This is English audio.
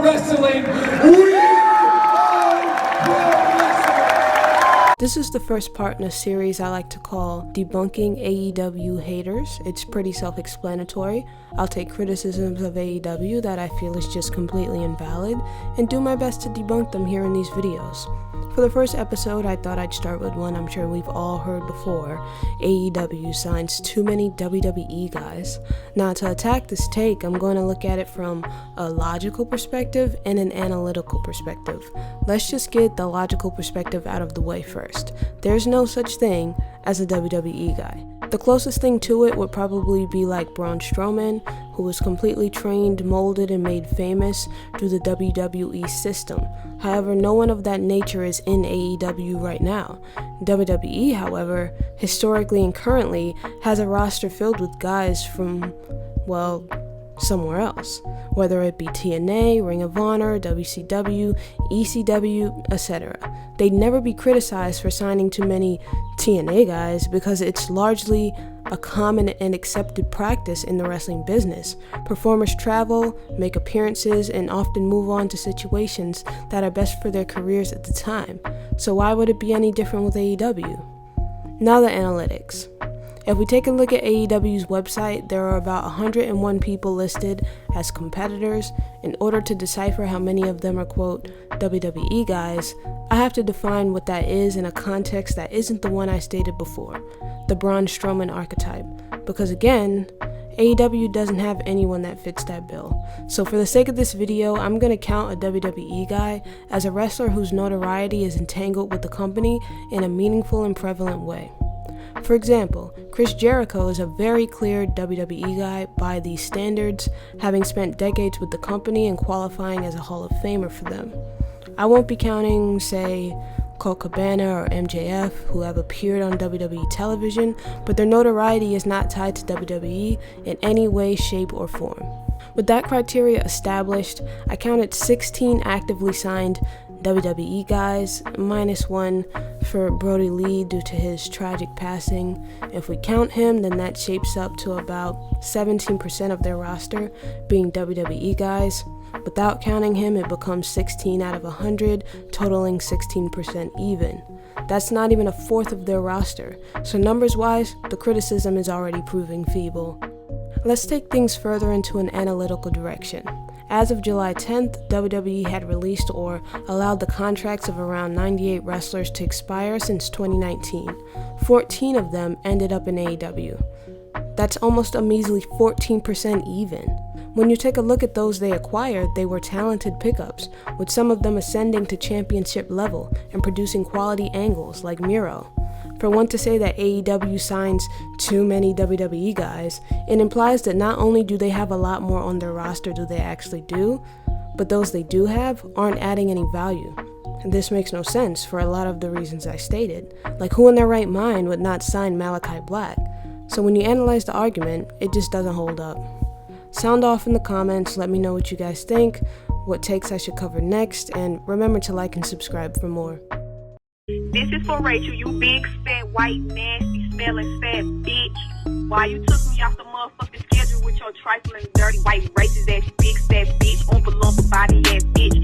wrestling. We are pro wrestling. This is the first part in a series I like to call Debunking AEW Haters. It's pretty self-explanatory. I'll take criticisms of AEW that I feel is just completely invalid and do my best to debunk them here in these videos. For the first episode, I thought I'd start with one I'm sure we've all heard before. AEW signs too many WWE guys. Now, to attack this take, I'm going to look at it from a logical perspective and an analytical perspective. Let's just get the logical perspective out of the way first. There's no such thing as a WWE guy. The closest thing to it would probably be like Braun Strowman, who was completely trained, molded, and made famous through the WWE system. However, no one of that nature is in AEW right now. WWE, however, historically and currently, has a roster filled with guys from, well, somewhere else, whether it be TNA, Ring of Honor, WCW, ECW, etc. They'd never be criticized for signing too many TNA guys because it's largely a common and accepted practice in the wrestling business. Performers travel, make appearances, and often move on to situations that are best for their careers at the time. So why would it be any different with AEW? Now the analytics. If we take a look at AEW's website, there are about 101 people listed as competitors. In order to decipher how many of them are, quote, WWE guys, I have to define what that is in a context that isn't the one I stated before, the Braun Strowman archetype. Because again, AEW doesn't have anyone that fits that bill. So for the sake of this video, I'm going to count a WWE guy as a wrestler whose notoriety is entangled with the company in a meaningful and prevalent way. For example, Chris Jericho is a very clear WWE guy by these standards, having spent decades with the company and qualifying as a Hall of Famer for them. I won't be counting, say, Colt Cabana or MJF, who have appeared on WWE television, but their notoriety is not tied to WWE in any way, shape, or form. With that criteria established, I counted 16 actively signed WWE guys, minus one for Brody Lee due to his tragic passing. If we count him, then that shapes up to about 17% of their roster being WWE guys. Without counting him, it becomes 16 out of 100, totaling 16% even. That's not even a fourth of their roster, so numbers-wise, the criticism is already proving feeble. Let's take things further into an analytical direction. As of July 10th, WWE had released or allowed the contracts of around 98 wrestlers to expire since 2019. 14 of them ended up in AEW. That's almost a measly 14% even. When you take a look at those they acquired, they were talented pickups, with some of them ascending to championship level and producing quality angles like Miro. For one to say that AEW signs too many WWE guys, it implies that not only do they have a lot more on their roster than they actually do, but those they do have aren't adding any value. And this makes no sense for a lot of the reasons I stated. Like, who in their right mind would not sign Malachi Black? So when you analyze the argument, it just doesn't hold up. Sound off in the comments, let me know what you guys think, what takes I should cover next, and remember to like and subscribe for more. This is for Rachel, you big, fat, white, nasty, smelling, fat bitch. Why you took me off the motherfucking schedule with your trifling, dirty, white, racist ass, big, fat bitch, oompa loompa body ass bitch.